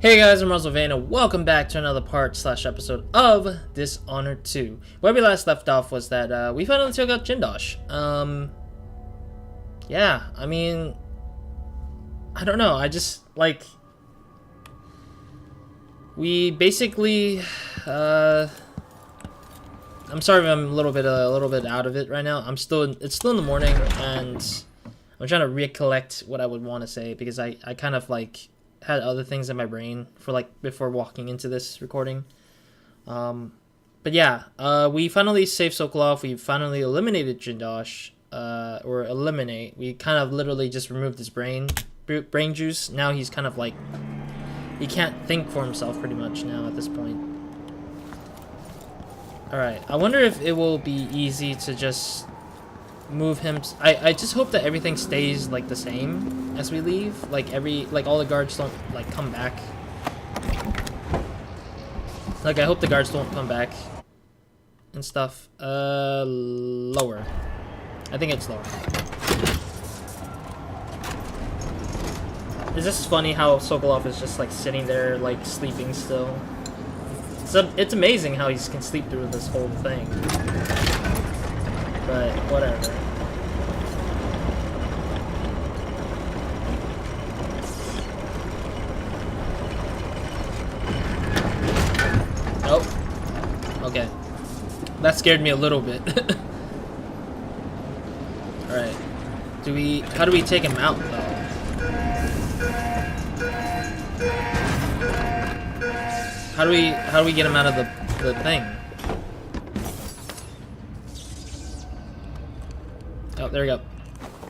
Hey guys, I'm RozaldVaneGAME. Welcome back to another part/episode of Dishonored 2. Where we last left off was that we finally took out Jindosh. Yeah, I mean, I don't know. I just like we basically. I'm sorry if I'm a little bit out of it right now. It's still in the morning, and I'm trying to recollect what I would want to say because I kind of like had other things in my brain for like before walking into this recording. But yeah, we finally saved Sokolov. We finally eliminated Jindosh. Or eliminate. We kind of literally just removed his brain juice. Now he's kind of like he can't think for himself pretty much now at this point. Alright, I wonder if it will be easy to just move him. I just hope that everything stays like the same as we leave. Like all the guards don't like come back. Like I hope the guards don't come back and stuff. Lower. I think it's lower. It's just funny how Sokolov is just like sitting there like sleeping still. It's amazing how he can sleep through this whole thing. But whatever. Oh. Okay. That scared me a little bit. Alright. How do we take him out though? How do we get him out of the thing? Oh, there we go.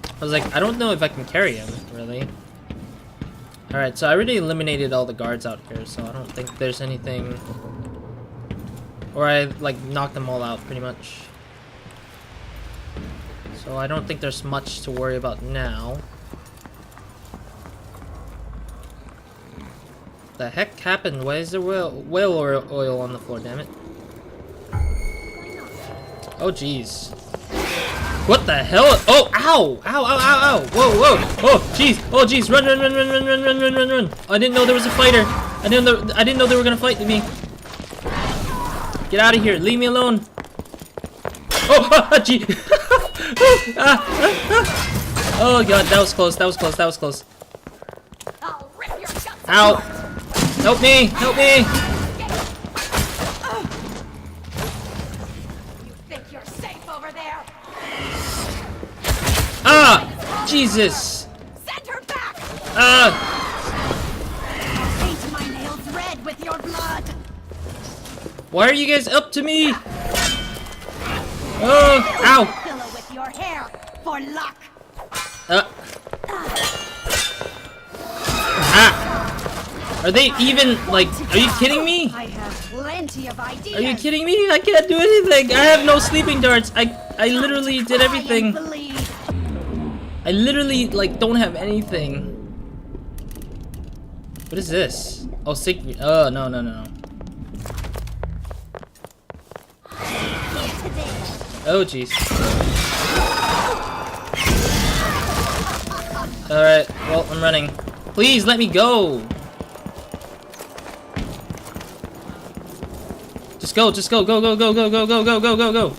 I was like, I don't know if I can carry him, really. Alright, so I already eliminated all the guards out here, so I don't think there's anything. Or I, like, knocked them all out, pretty much. So I don't think there's much to worry about now. The heck happened? Why is there whale oil on the floor, damn it? Oh, jeez. What the hell? Oh, ow! Ow, ow, ow, ow! Whoa, whoa! Oh, jeez! Oh, jeez! Run, run, run, run, run, run, run, run, run, run! I didn't know there was a fighter! I didn't know they were gonna fight me! Get out of here! Leave me alone! Oh, gee! Oh god, that was close, that was close, that was close. Ow! Help me! Help me! You think you're safe over there? Ah! Jesus! Send her back! Ah! Paint my nails red with your blood. Why are you guys up to me? Oh! Ow! Pillow with your hair for luck. Ah! Are they even, like, are you kidding me? I have plenty of ideas. Are you kidding me? I can't do anything. I have no sleeping darts. I literally did everything. I literally, like, don't have anything. What is this? Oh, oh, no, no, no. Oh, jeez. Alright, well, I'm running. Please, let me go. Just go, go, go, go, go, go, go, go, go, go, go.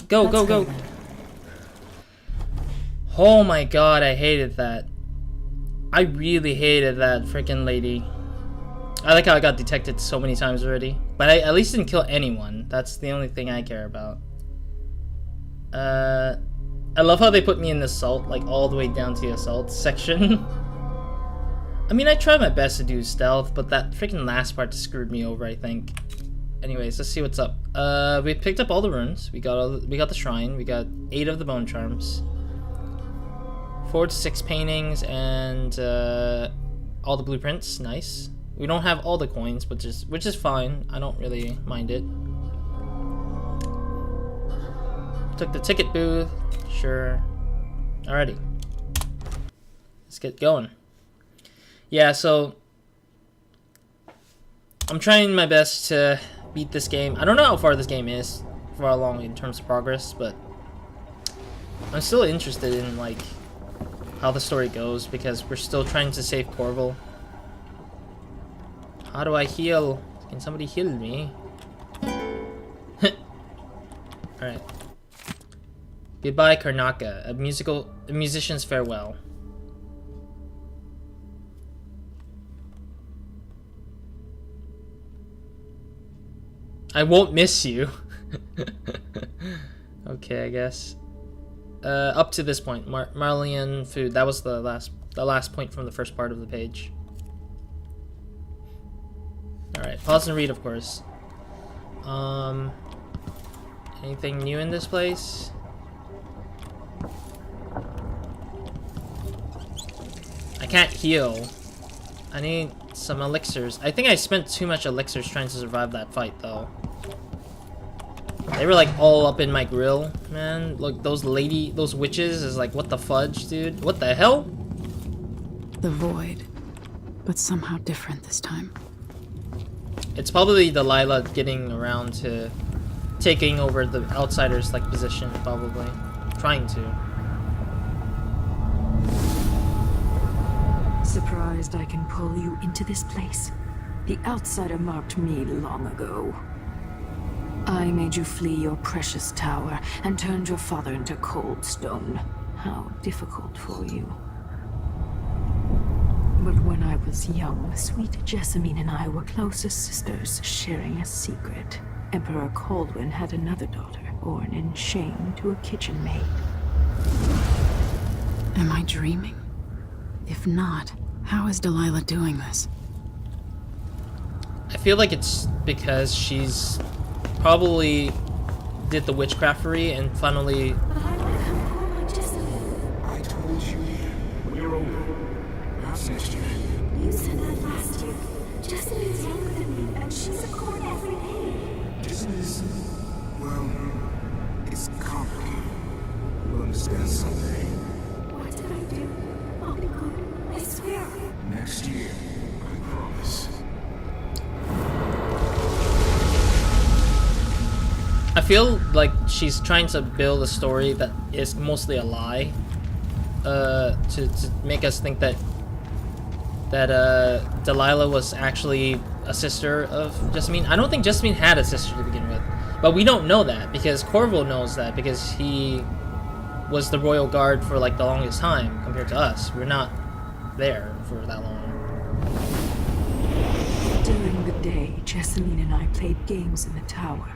Go, go, go. Oh my god, I hated that. I really hated that freaking lady. I like how I got detected so many times already. But I at least didn't kill anyone. That's the only thing I care about. I love how they put me in the assault, like all the way down to the assault section. I mean, I tried my best to do stealth, but that freaking last part just screwed me over, I think. Anyways, let's see what's up. We picked up all the runes. We got the shrine. We got 8 of the bone charms, 4 to 6 paintings, and all the blueprints. Nice. We don't have all the coins, which is fine. I don't really mind it. Took the ticket booth. Sure. Alrighty. Let's get going. Yeah, so I'm trying my best to beat this game. I don't know how far this game is, for how long in terms of progress, but I'm still interested in like how the story goes because we're still trying to save Corval. How do I heal? Can somebody heal me? Alright. Goodbye, Karnaka. A musician's farewell. I won't miss you. Okay, I guess. Up to this point, Marlian food. That was the last point from the first part of the page. All right, pause and read, of course. Anything new in this place? I can't heal. I need some elixirs. I think I spent too much elixirs trying to survive that fight, though. They were like all up in my grill, man. Look, those witches is like, what the fudge, dude? What the hell? The void, but somehow different this time. It's probably Delilah getting around to taking over the outsider's like position, probably. Trying to. Surprised I can pull you into this place? The outsider marked me long ago. I made you flee your precious tower and turned your father into cold stone. How difficult for you. But when I was young, sweet Jessamine and I were close as sisters, sharing a secret. Emperor Kaldwin had another daughter, born in shame to a kitchen maid. Am I dreaming? If not, how is Delilah doing this? I feel like it's because she's probably did the witchcraftery and finally. I told you when you're older. Perhaps next year. You said that last year. Jessamine's younger than me, and she's a court every day. Business, well, it's complicated. You'll understand someday. What did I do? I'll be good. I swear. Next year, I promise. I feel like she's trying to build a story that is mostly a lie, to make us think that Delilah was actually a sister of Jessamine. I don't think Jessamine had a sister to begin with, but we don't know that because Corval knows that because he was the royal guard for like the longest time compared to us. We're not there for that long. During the day, Jessamine and I played games in the tower.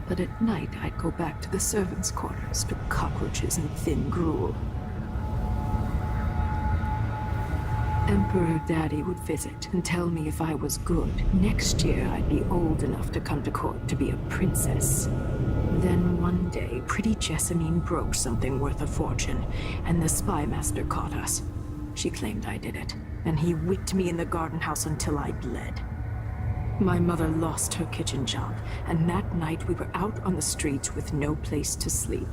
But at night, I'd go back to the servants' quarters to cockroaches and thin gruel. Emperor Daddy would visit and tell me if I was good. Next year, I'd be old enough to come to court to be a princess. Then one day, pretty Jessamine broke something worth a fortune, and the spy master caught us. She claimed I did it, and he whipped me in the garden house until I bled. My mother lost her kitchen job, and that night we were out on the streets with no place to sleep.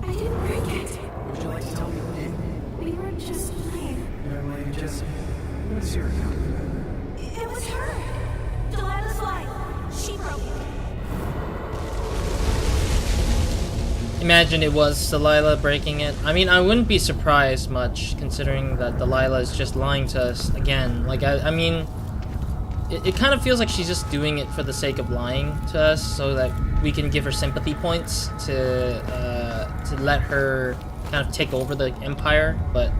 I didn't break it. Would you like to tell me who did? We were just playing. Never mind, Jesse. What is your account of that? It was her. Delilah's life. She broke it. Imagine it was Delilah breaking it. I mean, I wouldn't be surprised much considering that Delilah is just lying to us again. Like, I mean, it kind of feels like she's just doing it for the sake of lying to us so that we can give her sympathy points to let her kind of take over the empire, but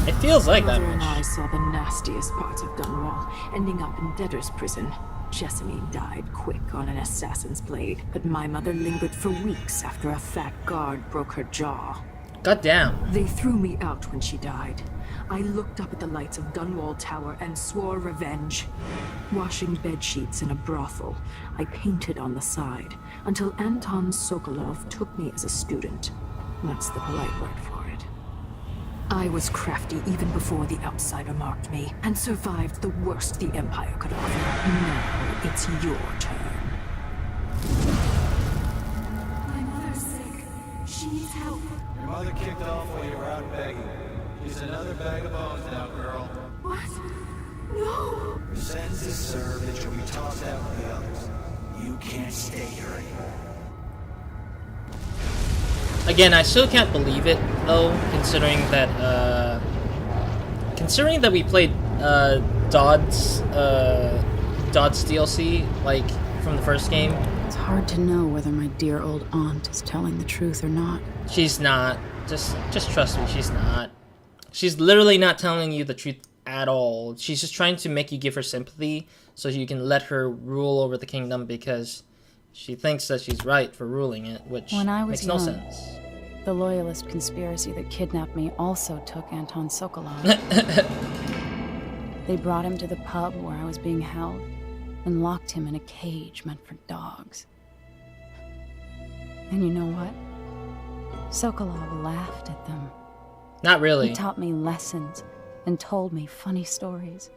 it feels like that Mother and I much. saw the nastiest parts of Dunwall, ending up in debtor's prison. Jessamine died quick on an assassin's blade, but my mother lingered for weeks after a fat guard broke her jaw. God damn. They threw me out when she died. I looked up at the lights of Dunwall Tower and swore revenge. Washing bed sheets in a brothel, I painted on the side, until Anton Sokolov took me as a student. That's the polite word for it. I was crafty even before the outsider marked me, and survived the worst the Empire could offer. Now it's your turn. My mother's sick. She needs help. Your mother kicked off while you were out begging. She's another bag of bones now, girl. What? No! Your sentence is served and you'll be tossed out with the others. You can't stay here anymore. Again, I still can't believe it though, considering that we played Dodd's DLC like from the first game. It's hard to know whether my dear old aunt is telling the truth or not. She's not. Just trust me, she's not. She's literally not telling you the truth at all. She's just trying to make you give her sympathy so you can let her rule over the kingdom because she thinks that she's right for ruling it, which When I was makes no young, sense. The loyalist conspiracy that kidnapped me also took Anton Sokolov. They brought him to the pub where I was being held and locked him in a cage meant for dogs. And you know what? Sokolov laughed at them. Not really. He taught me lessons and told me funny stories.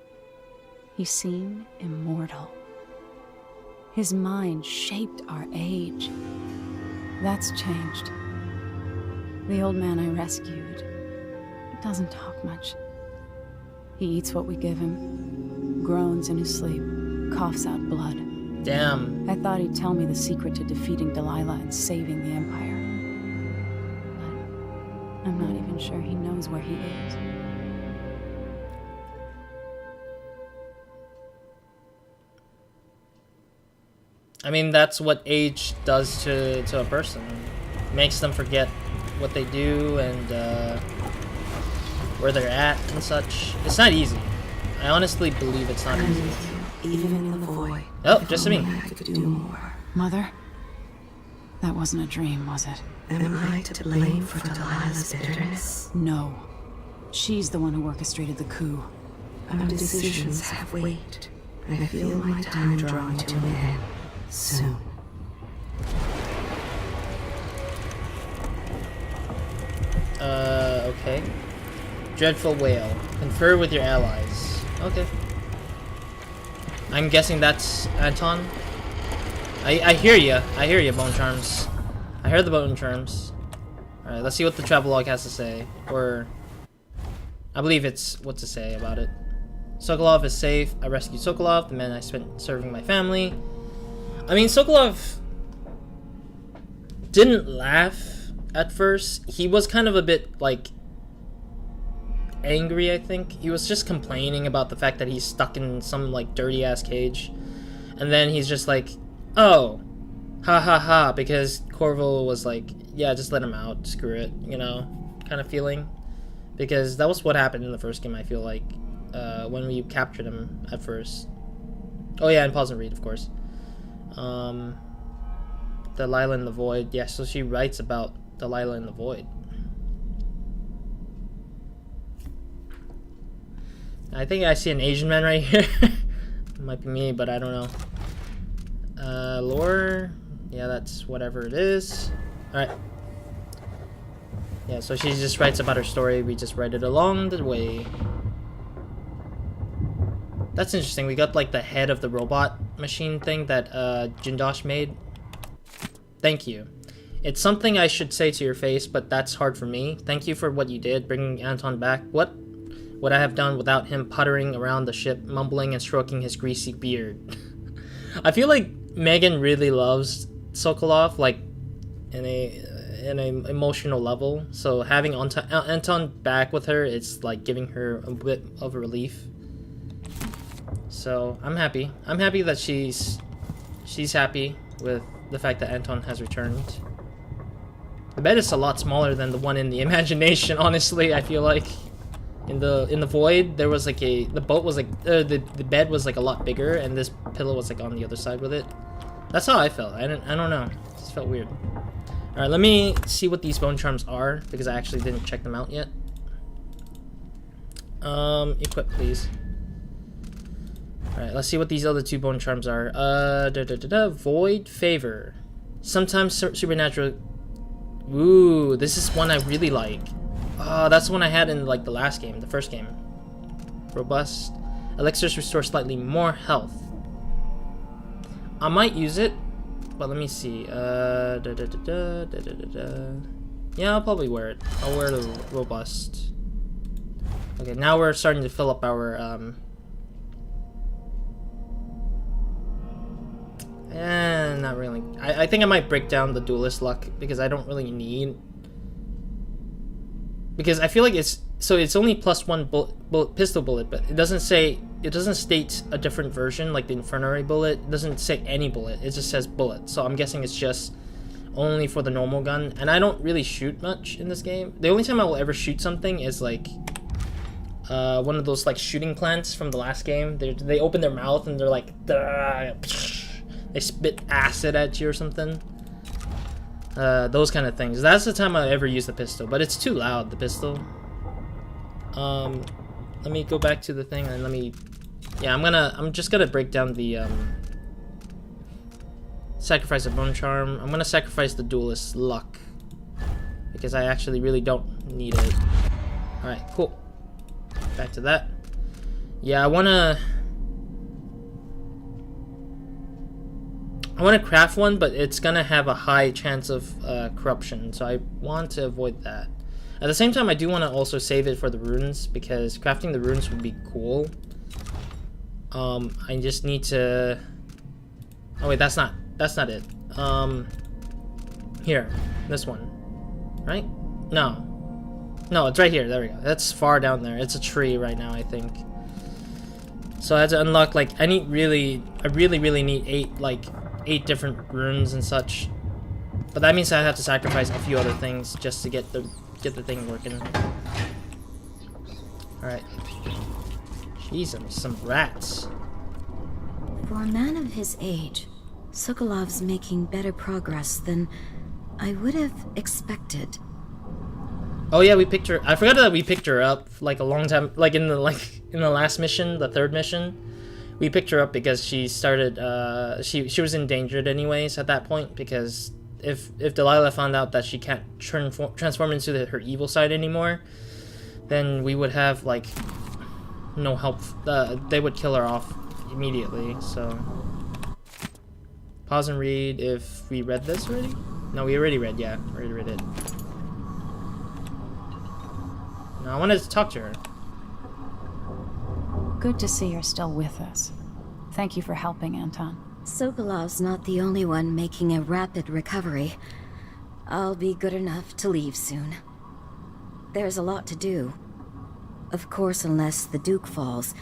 He seemed immortal. His mind shaped our age. That's changed. The old man I rescued doesn't talk much. He eats what we give him, groans in his sleep, coughs out blood. Damn. I thought he'd tell me the secret to defeating Delilah and saving the Empire. But I'm not even sure he knows where he is. I mean, that's what age does to a person. Makes them forget what they do and where they're at and such. It's not easy. I honestly believe it's not easy. Even in the void. Oh, just me. I could do more. Mother? That wasn't a dream, was it? Am I to blame for Delilah's bitterness? No. She's the one who orchestrated the coup. Our decisions have weight. I feel my time drawing to an end soon. Okay. Dreadful whale. Confer with your allies. Okay. I'm guessing that's Anton. I hear ya. I hear ya, Bone Charms. I heard the Bone Charms. Alright, let's see what the travelogue has to say. Or... I believe it's what to say about it. Sokolov is safe. I rescued Sokolov, the man I spent serving my family. I mean, Sokolov didn't laugh at first. He was kind of a bit, like, angry, I think. He was just complaining about the fact that he's stuck in some, like, dirty-ass cage. And then he's just like, oh, ha ha ha, because Corvo was like, yeah, just let him out, screw it, you know, kind of feeling. Because that was what happened in the first game, I feel like, when we captured him at first. Oh yeah, and pause and read, of course. Delilah in the Void. Yeah, so she writes about Delilah in the Void. I think I see an Asian man right here. It might be me, but I don't know. Lore. Yeah, that's whatever it is. Alright. Yeah, so she just writes about her story. We just write it along the way. That's interesting. We got like the head of the robot machine thing that Jindosh made. Thank you. It's something I should say to your face, but that's hard for me. Thank you for what you did, bringing Anton back. What would I have done without him puttering around the ship, mumbling and stroking his greasy beard? I feel like Megan really loves Sokolov, like in an emotional level. So having Anton back with her, it's like giving her a bit of a relief. So I'm happy. I'm happy that she's happy with the fact that Anton has returned. The bed is a lot smaller than the one in the imagination. Honestly, I feel like in the void there was like the bed was like a lot bigger, and this pillow was like on the other side with it. That's how I felt. I don't know. It just felt weird. All right, let me see what these bone charms are because I actually didn't check them out yet. Equip, please. Alright, let's see what these other two bone charms are. Void Favor. Sometimes supernatural. Ooh, this is one I really like. That's the one I had in like the last game, the first game. Robust. Elixirs restore slightly more health. I might use it, but let me see. Yeah, I'll probably wear it. I'll wear the robust. Okay, now we're starting to fill up our not really. I think I might break down the duelist luck because I don't really need because I feel like it's only +1 pistol bullet, but it doesn't state a different version like the infernary bullet. It doesn't say any bullet. It just says bullet. So I'm guessing it's just only for the normal gun. And I don't really shoot much in this game. The only time I will ever shoot something is like one of those like shooting plants from the last game. They open their mouth and they're like, they spit acid at you or something. Those kind of things. That's the time I ever use the pistol, but it's too loud, the pistol. Let me go back to the thing and I'm just gonna break down the sacrifice of bone charm. I'm gonna sacrifice the duelist's luck because I actually really don't need it. Alright, cool. Back to that. Yeah, I wanna craft one, but it's gonna have a high chance of corruption, so I want to avoid that. At the same time, I do want to also save it for the runes, because crafting the runes would be cool. I just need to... Oh wait, that's not it. Here, this one, right? No, it's right here. There we go. That's far down there. It's a tree right now, I think. So I had to unlock like I really need 8 different runes and such. But that means I have to sacrifice a few other things just to get the thing working. Alright. Jeez, some rats. For a man of his age, Sokolov's making better progress than I would have expected. Oh yeah, we picked her. I forgot that we picked her up like a long time, like in the last mission, the 3rd mission. We picked her up because she started. She was endangered anyways at that point, because if Delilah found out that she can't transform into her evil side anymore, then we would have like no help. They would kill her off immediately. So pause and read if we read this already. No, we already read. Yeah, we already read it. No, I wanted to talk to her. Good to see you're still with us. Thank you for helping, Anton. Sokolov's not the only one making a rapid recovery. I'll be good enough to leave soon. There's a lot to do. Of course, unless the Duke falls,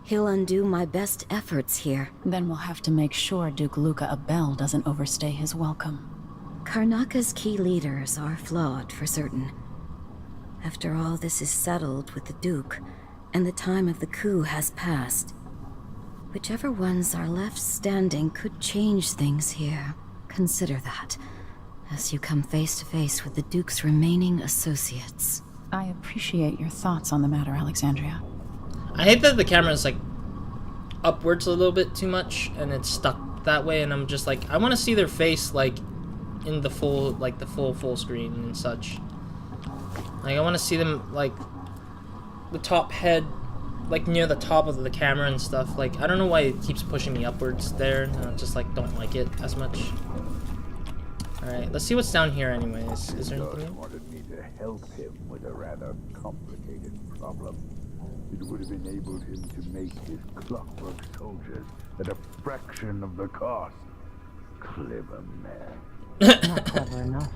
he'll undo my best efforts here. Then we'll have to make sure Duke Luca Abel doesn't overstay his welcome. Karnaka's key leaders are flawed, for certain. After all this is settled with the Duke, and the time of the coup has passed, whichever ones are left standing could change things here. Consider that, as you come face to face with the Duke's remaining associates. I appreciate your thoughts on the matter, Alexandria. I hate that the camera is like upwards a little bit too much, and it's stuck that way. And I'm just like, I want to see their face like in the full, full screen and such. Like I want to see them like the top head, like near the top of the camera and stuff. Like I don't know why it keeps pushing me upwards there. I just like don't like it as much. All right, let's see what's down here. Anyways, is there anything? Wanted me to help him with a rather complicated problem. It would have enabled him to make his clockwork soldiers at a fraction of the cost. Clever man. Not clever enough.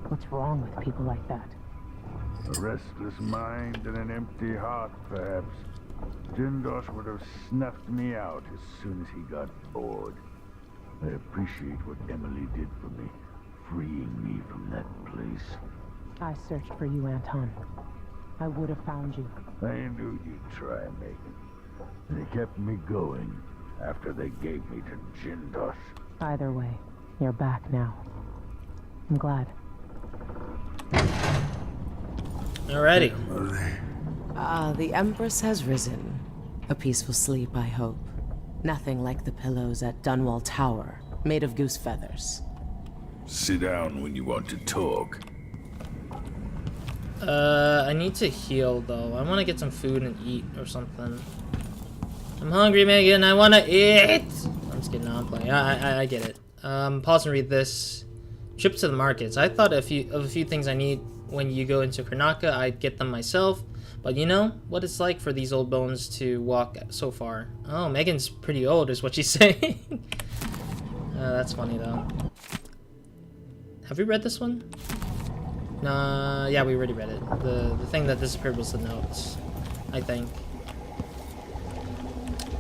What's wrong with people like that? A restless mind and an empty heart, perhaps. Jindosh would have snuffed me out as soon as he got bored. I appreciate what Emily did for me, freeing me from that place. I searched for you, Anton. I would have found you. I knew you'd try, Megan. They kept me going after they gave me to Jindosh. Either way, you're back now. I'm glad. Alrighty. The Empress has risen. A peaceful sleep, I hope. Nothing like the pillows at Dunwall Tower, made of goose feathers. Sit down when you want to talk. I need to heal though. I want to get some food and eat or something. I'm hungry, Megan. I want to eat. I'm just kidding. No, I'm playing. I get it. Pause and read this. Trip to the markets. I thought of a few things I need when you go into Karnaka. I'd get them myself. But you know what it's like for these old bones to walk so far. Oh, Megan's pretty old is what she's saying. That's funny though. Have we read this one? Yeah, we already read it. The thing that disappeared was the notes, I think.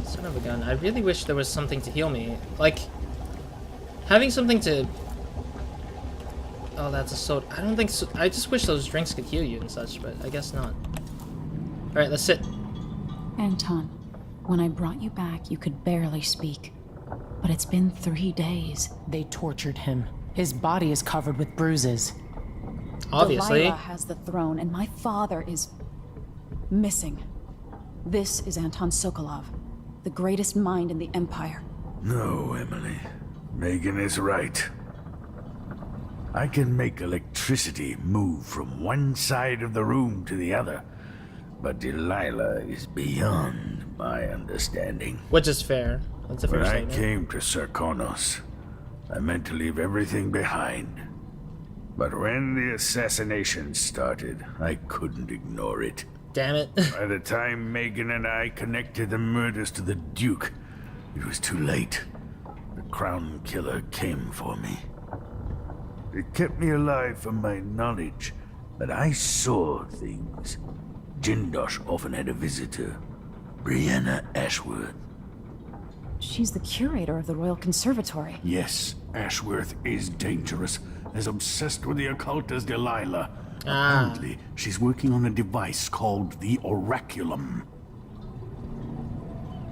Son of a gun. I really wish there was something to heal me. Like, having something to... Oh, that's a soda. I don't think so. I just wish those drinks could heal you and such, but I guess not. Alright, let's sit. Anton, when I brought you back, you could barely speak. But it's been 3 days. They tortured him. His body is covered with bruises. Obviously. Delilah has the throne, and my father is... missing. This is Anton Sokolov, the greatest mind in the Empire. No, Emily. Megan is right. I can make electricity move from one side of the room to the other, but Delilah is beyond my understanding. Which is fair. That's a fair When I statement. came to Sokolov, I meant to leave everything behind. But when the assassination started, I couldn't ignore it. Damn it. By the time Megan and I connected the murders to the Duke, it was too late. The Crown Killer came for me. It kept me alive from my knowledge, but I saw things. Jindosh often had a visitor, Brianna Ashworth. She's the curator of the Royal Conservatory. Yes, Ashworth is dangerous, as obsessed with the occult as Delilah. Apparently, she's working on a device called the Oraculum.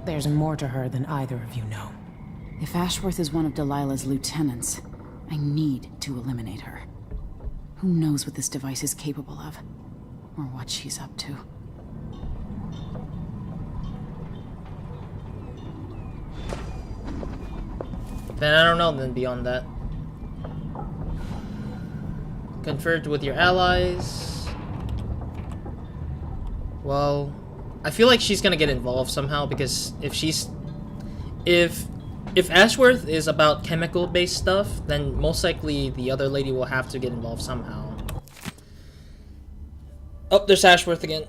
There's more to her than either of you know. If Ashworth is one of Delilah's lieutenants, I need to eliminate her. Who knows what this device is capable of, or what she's up to. Then I don't know then beyond that. Conferred with your allies. Well, I feel like she's gonna get involved somehow because if Ashworth is about chemical-based stuff, then most likely the other lady will have to get involved somehow. Oh, there's Ashworth again.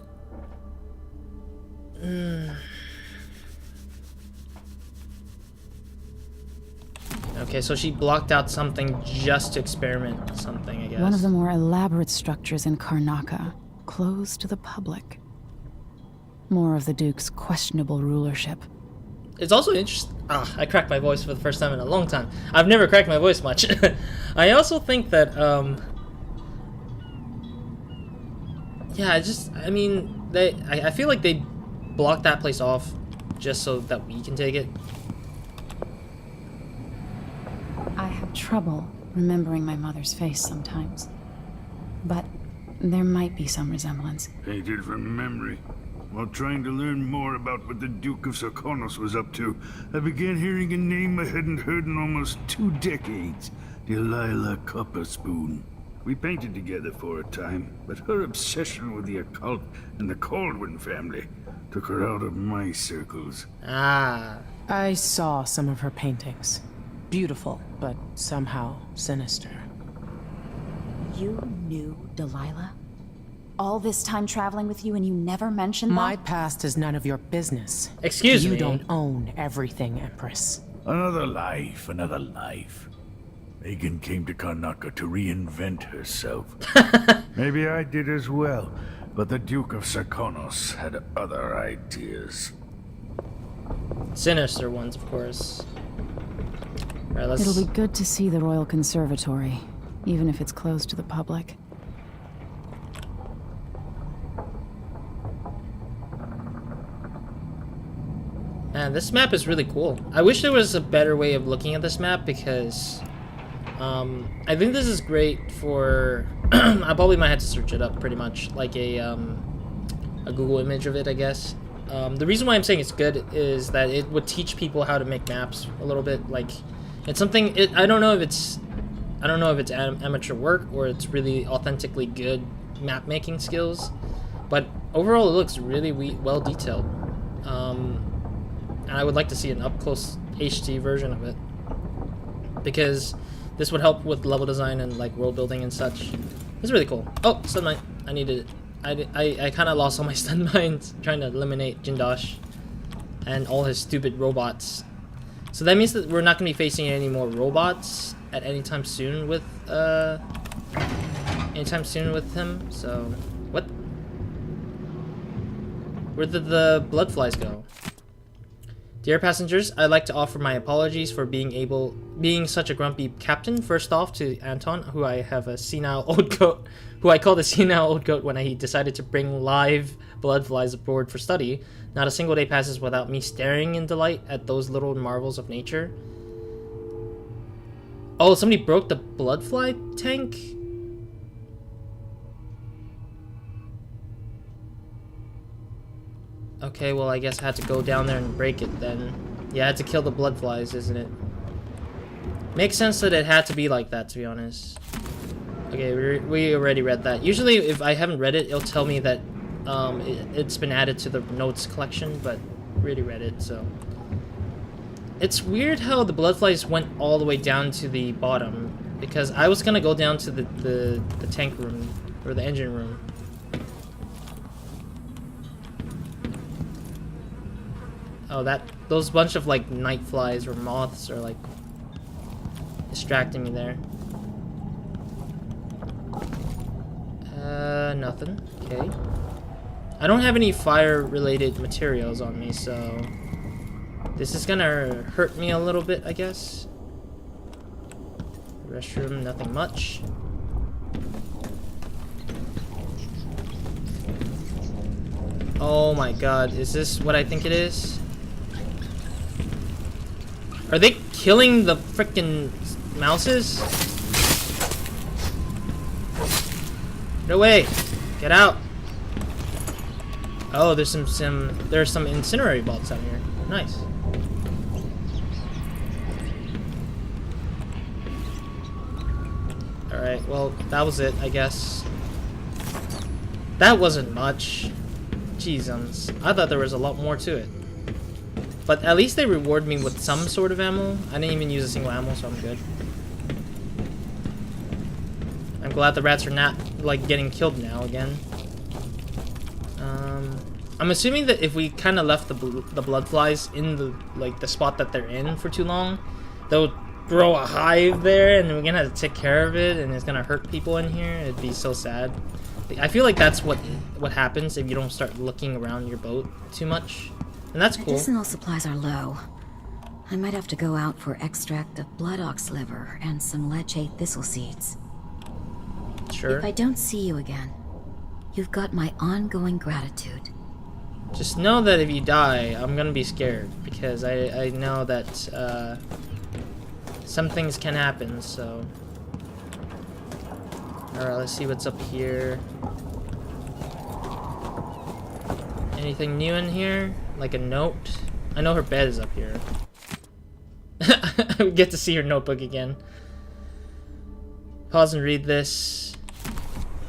Okay, so she blocked out something just to experiment with something, I guess. One of the more elaborate structures in Karnaca, closed to the public. More of the Duke's questionable rulership. It's also interesting. I cracked my voice for the first time in a long time. I've never cracked my voice much. I also think that, yeah, I feel like they blocked that place off just so that we can take it. I have trouble remembering my mother's face sometimes. But there might be some resemblance. Painted from memory. While trying to learn more about what the Duke of Sokolov was up to, I began hearing a name I hadn't heard in almost 2 decades. Delilah Copperspoon. We painted together for a time, but her obsession with the occult and the Caldwin family took her out of my circles. I saw some of her paintings. Beautiful, but somehow sinister. You knew Delilah? All this time traveling with you and you never mentioned My that? past is none of your business. Excuse me. You don't own everything, Empress. Another life, another life. Megan came to Karnaca to reinvent herself. Maybe I did as well, but the Duke of Sokolov had other ideas. Sinister ones, of course. Alright, let's... It'll be good to see the Royal Conservatory, even if it's closed to the public. Man, this map is really cool. I wish there was a better way of looking at this map because I think this is great for I probably might have to search it up pretty much like a Google image of it, I guess. The reason why I'm saying it's good is that it would teach people how to make maps a little bit. Like it's something I don't know if it's amateur work or it's really authentically good map making skills, but overall it looks really well detailed. And I would like to see an up-close HD version of it because this would help with level design and like world building and such. It's really cool. Oh, stun mine. I needed it. I kind of lost all my stun mines trying to eliminate Jindosh and all his stupid robots. So that means that we're not going to be facing any more robots at any time soon with anytime soon with him, so... What? Where did the blood flies go? Dear passengers, I'd like to offer my apologies for being such a grumpy captain. First off, to Anton, who I have a senile old goat, who I called a senile old goat when he decided to bring live blood flies aboard for study. Not a single day passes without me staring in delight at those little marvels of nature. Oh, somebody broke the blood fly tank? Okay, well, I guess I had to go down there and break it then. Yeah, I had to kill the blood flies, isn't it? Makes sense that it had to be like that, to be honest. Okay, we already read that. Usually, if I haven't read it, it'll tell me that it's been added to the notes collection, but we already read it, so... It's weird how the blood flies went all the way down to the bottom, because I was gonna go down to the tank room, or the engine room. Oh, those bunch of like night flies or moths are like distracting me there. Nothing. Okay. I don't have any fire-related materials on me, so this is gonna hurt me a little bit, I guess. Restroom, nothing much. Oh my god, is this what I think it is? Are they killing the frickin' mouses? No way! Get out! Oh, there's some incendiary bolts out here. Nice. Alright, well, that was it, I guess. That wasn't much. Jeez, I thought there was a lot more to it. But at least they reward me with some sort of ammo. I didn't even use a single ammo, so I'm good. I'm glad the rats are not, like, getting killed now again. I'm assuming that if we kind of left the blood flies in the spot that they're in for too long, they'll grow a hive there, and we're gonna have to take care of it, and it's gonna hurt people in here. It'd be so sad. I feel like that's what happens if you don't start looking around your boat too much. And that's cool. Medicinal supplies are low. I might have to go out for extract of blood ox liver and some leche thistle seeds. Sure. If I don't see you again, you've got my ongoing gratitude. Just know that if you die, I'm gonna be scared, because I know that some things can happen, so... Alright, let's see what's up here. Anything new in here? Like a note? I know her bed is up here. We get to see her notebook again. Pause and read this.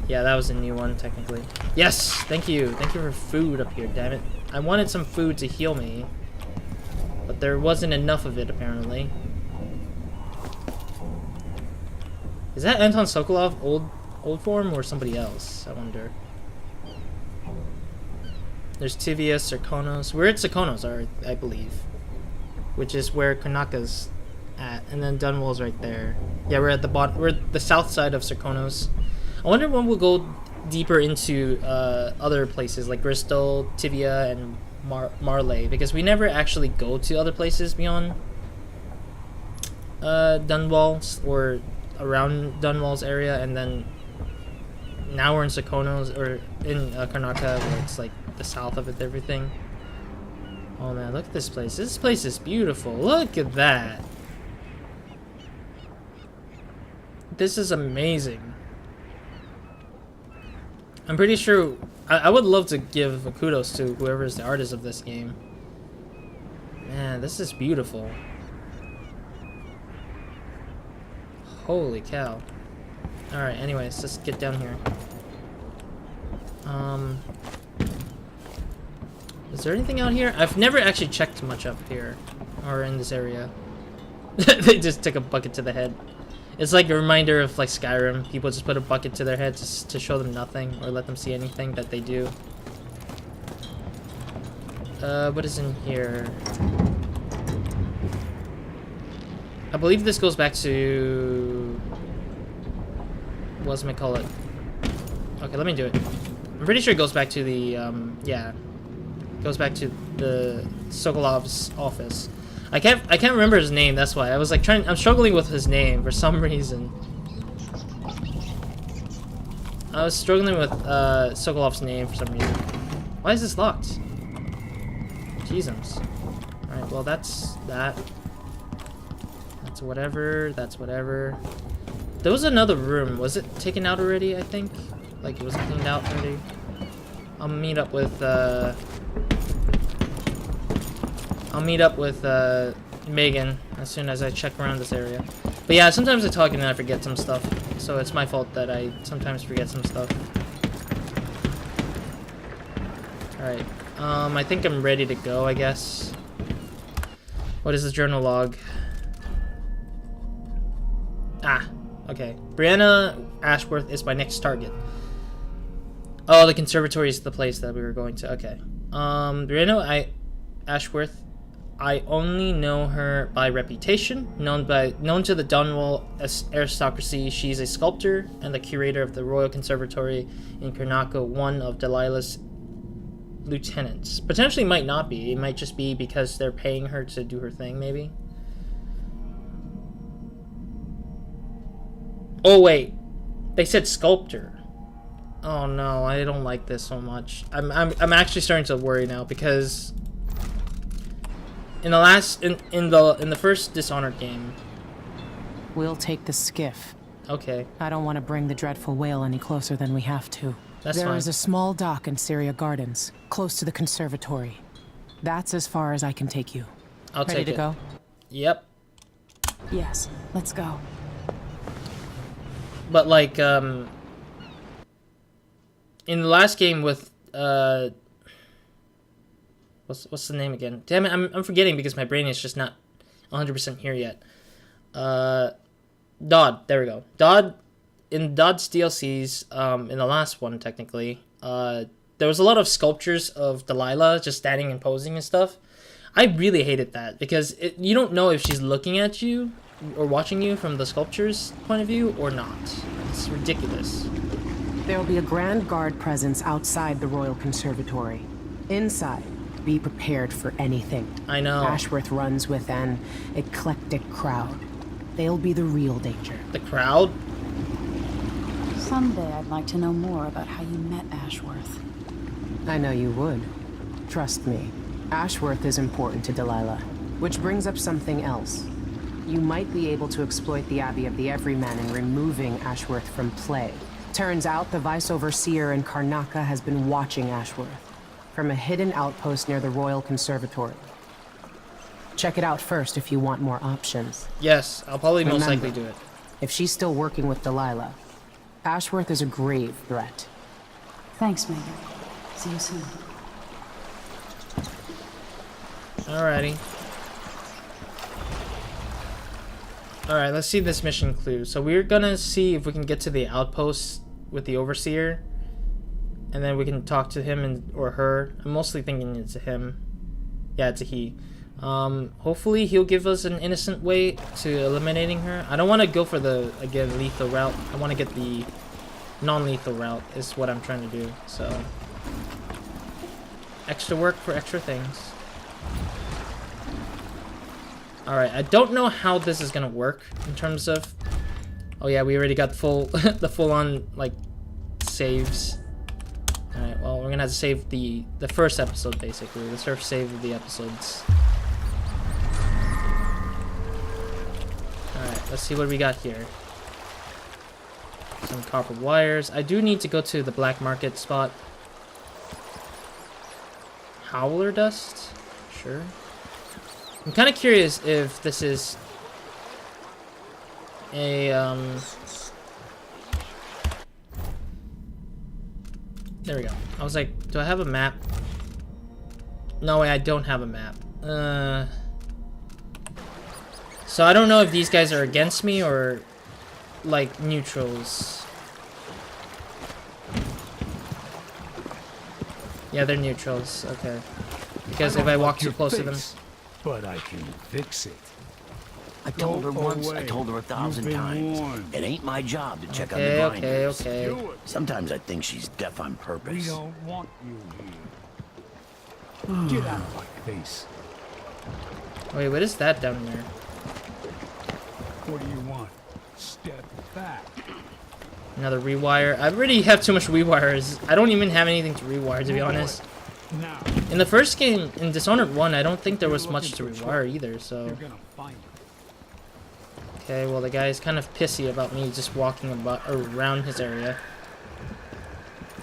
Yeah, that was a new one, technically. Yes! Thank you! Thank you for food up here, damn it. I wanted some food to heal me, but there wasn't enough of it, apparently. Is that Anton Sokolov old form or somebody else? I wonder. There's Tivia, Serkonos. We're at Serkonos, I believe, which is where Konaka's at, and then Dunwall's right there. Yeah, we're at the bottom. We're at the south side of Serkonos. I wonder when we'll go deeper into other places like Bristol, Tivia, and Marley, because we never actually go to other places beyond Dunwall or around Dunwall's area, and then now we're in Serkonos, or in Karnaka, where it's like the south of it, everything. Oh man, look at this place. This place is beautiful. Look at that. This is amazing. I'm pretty sure I would love to give a kudos to whoever is the artist of this game. Man, this is beautiful. Holy cow. Alright, anyways, let's get down here. Is there anything out here? I've never actually checked much up here, or in this area. They just took a bucket to the head. It's like a reminder of like Skyrim. People just put a bucket to their head to show them nothing, or let them see anything that they do. What is in here? I believe this goes back to... what's it call it? Okay, let me do it. I'm pretty sure it goes back to the, yeah. Goes back to the Sokolov's office. I can't remember his name, that's why. I was like I'm struggling with his name for some reason. I was struggling with Sokolov's name for some reason. Why is this locked? Jesus. Alright, well that's that. That's whatever, that's whatever. There was another room. Was it taken out already, I think? Like it was cleaned out already. I'll meet up with Megan as soon as I check around this area. But yeah, sometimes I talk and then I forget some stuff. So it's my fault that I sometimes forget some stuff. Alright. I think I'm ready to go, I guess. What is this journal log? Ah, okay. Brianna Ashworth is my next target. Oh, the conservatory is the place that we were going to. Okay. Brianna Ashworth. I only know her by reputation. Known to the Dunwall aristocracy, she's a sculptor and the curator of the Royal Conservatory in Karnaca, one of Delilah's lieutenants. Potentially might not be. It might just be because they're paying her to do her thing, maybe. Oh wait, they said sculptor. Oh no, I don't like this so much. I'm actually starting to worry now because in the first Dishonored game, we'll take the skiff. Okay. I don't want to bring the dreadful whale any closer than we have to. That's fine. There is a small dock in Syria Gardens, close to the conservatory. That's as far as I can take you. I'll take it. Ready to go? Yep. Yes, let's go. But like, in the last game with what's the name again? Damn it, I'm forgetting because my brain is just not 100% here yet. Dodd, there we go. Dodd, in Dodd's DLCs, in the last one technically, there was a lot of sculptures of Delilah just standing and posing and stuff. I really hated that because you don't know if she's looking at you or watching you from the sculpture's point of view or not. It's ridiculous. There will be a Grand Guard presence outside the Royal Conservatory. Inside, be prepared for anything. I know. Ashworth runs with an eclectic crowd. They'll be the real danger. The crowd? Someday I'd like to know more about how you met Ashworth. I know you would. Trust me. Ashworth is important to Delilah. Which brings up something else. You might be able to exploit the Abbey of the Everyman in removing Ashworth from play. Turns out the Vice Overseer in Karnaca has been watching Ashworth from a hidden outpost near the Royal Conservatory. Check it out first if you want more options. Yes, I'll probably most Remember, likely do it. If she's still working with Delilah, Ashworth is a grave threat. Thanks, Megan. See you soon. Alrighty. Alright, let's see this mission clue. So we're gonna see if we can get to the outpost with the Overseer. And then we can talk to him or her. I'm mostly thinking it's a him. Yeah, it's a he. Hopefully he'll give us an innocent way to eliminating her. I don't want to go for the, again, lethal route. I want to get the non-lethal route is what I'm trying to do. So, extra work for extra things. Alright, I don't know how this is gonna work in terms of... Oh yeah, we already got the full, the full-on, like, saves. Alright, well, we're gonna have to save the first episode, basically. The first save of the episodes. Alright, let's see what we got here. Some copper wires. I do need to go to the black market spot. Howler dust? Sure. I'm kind of curious if this is a, there we go. I was like, do I have a map? No way, I don't have a map. So I don't know if these guys are against me or, like, neutrals. Yeah, they're neutrals. Okay. Because if I walk too close to them... But I can fix it. I told her once, I told her 1,000 times. warned. It ain't my job to check on Okay, the okay, grinders. okay. Sometimes I think she's deaf on We purpose. don't want you here. Get out of my face. Wait, what is that down there? What do you want? Step back. Another rewire. I already have too much rewires. I don't even have anything to rewire, to be honest. Now, In the first game, in Dishonored 1, I don't think there was much to rewire either, so... you're gonna find it. Okay, well, the guy's kind of pissy about me just walking about around his area.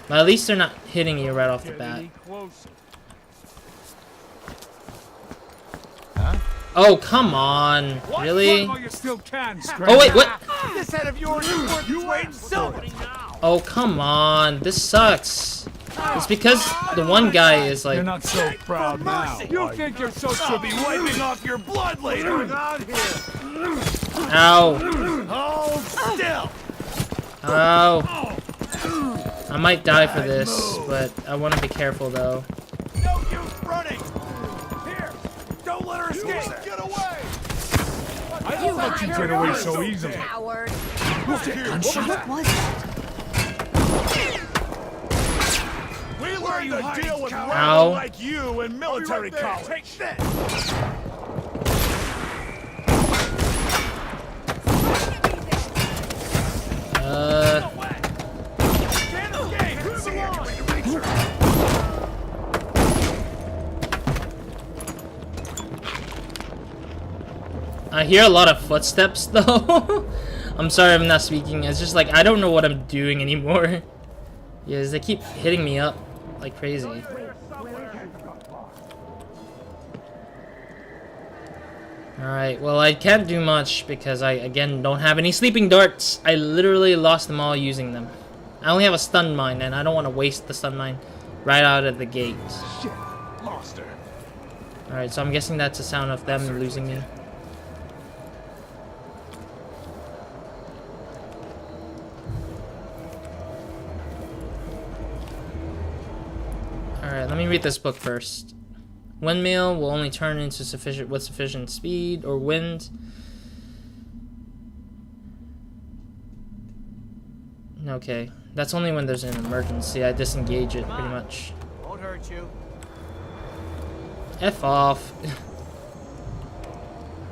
But at least they're not hitting you right off the Get bat. any closer. Oh, come on. Really? Run while you still can, Oh, wait, what? This head of yours is worth its weight in silver. Oh, come on. This sucks. It's because the one guy is like... You're not so proud now. You think you're so You'll be wiping off your blood later. Ow. Hold still. Ow. I might die for this, but I want to be careful, though. No use running. Here, don't let her escape. Get away. I don't let you get away so easily. Coward. What was that? We learned to deal with Ow. rebels like you in military college. Take this. I hear a lot of footsteps, though. I'm sorry I'm not speaking. It's just like, I don't know what I'm doing anymore. Yes, they keep hitting me up like crazy. Alright, well, I can't do much because I, again, don't have any sleeping darts. I literally lost them all using them. I only have a stun mine, and I don't want to waste the stun mine right out of the gate. Shit, lost her. Alright, so I'm guessing that's the sound of them losing me. Alright, let me read this book first. Windmill will only turn into sufficient speed or wind. Okay, that's only when there's an emergency. I disengage it pretty much. Won't hurt you. F off.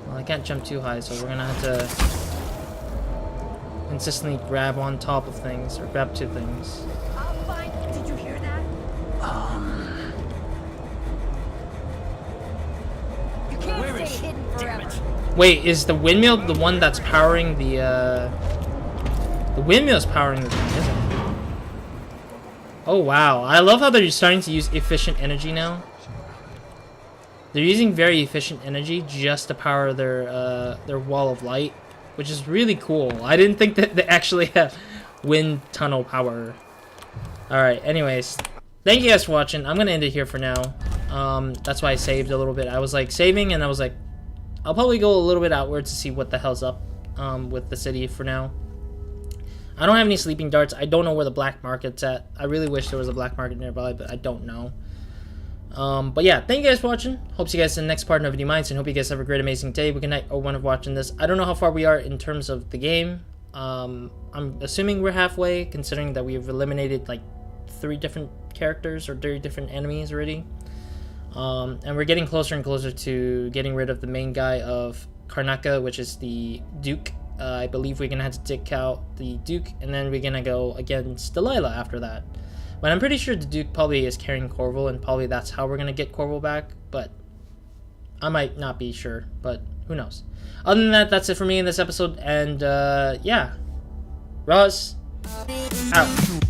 Well, I can't jump too high, so we're gonna have to consistently grab on top of things or grab to things. I'll find. Did you hear that? You can't stay hidden forever. Wait, is the windmill the one that's powering the windmill's powering the thing, isn't it? Oh wow, I love how they're starting to use efficient energy now. They're using very efficient energy just to power their wall of light, which is really cool. I didn't think that they actually have wind tunnel power. Alright, anyways, thank you guys for watching. I'm gonna end it here for now. That's why I saved a little bit. I was like saving and I was like, I'll probably go a little bit outward to see what the hell's up with the city for now. I don't have any sleeping darts. I don't know where the black market's at. I really wish there was a black market nearby, but I don't know. But yeah, thank you guys for watching. Hope to see you guys in the next part of Video Minds, and hope you guys have a great, amazing day, good night, or one of watching this. I don't know how far we are in terms of the game. I'm assuming we're halfway, considering that we've eliminated like 3 different characters or 3 different enemies already. And we're getting closer and closer to getting rid of the main guy of Karnaca, which is the Duke. I believe we're gonna have to take out the Duke, and then we're gonna go against Delilah after that. But I'm pretty sure the Duke probably is carrying Corval, and probably that's how we're gonna get Corval back, but I might not be sure, but who knows. Other than that, that's it for me in this episode, and yeah, Roz, out.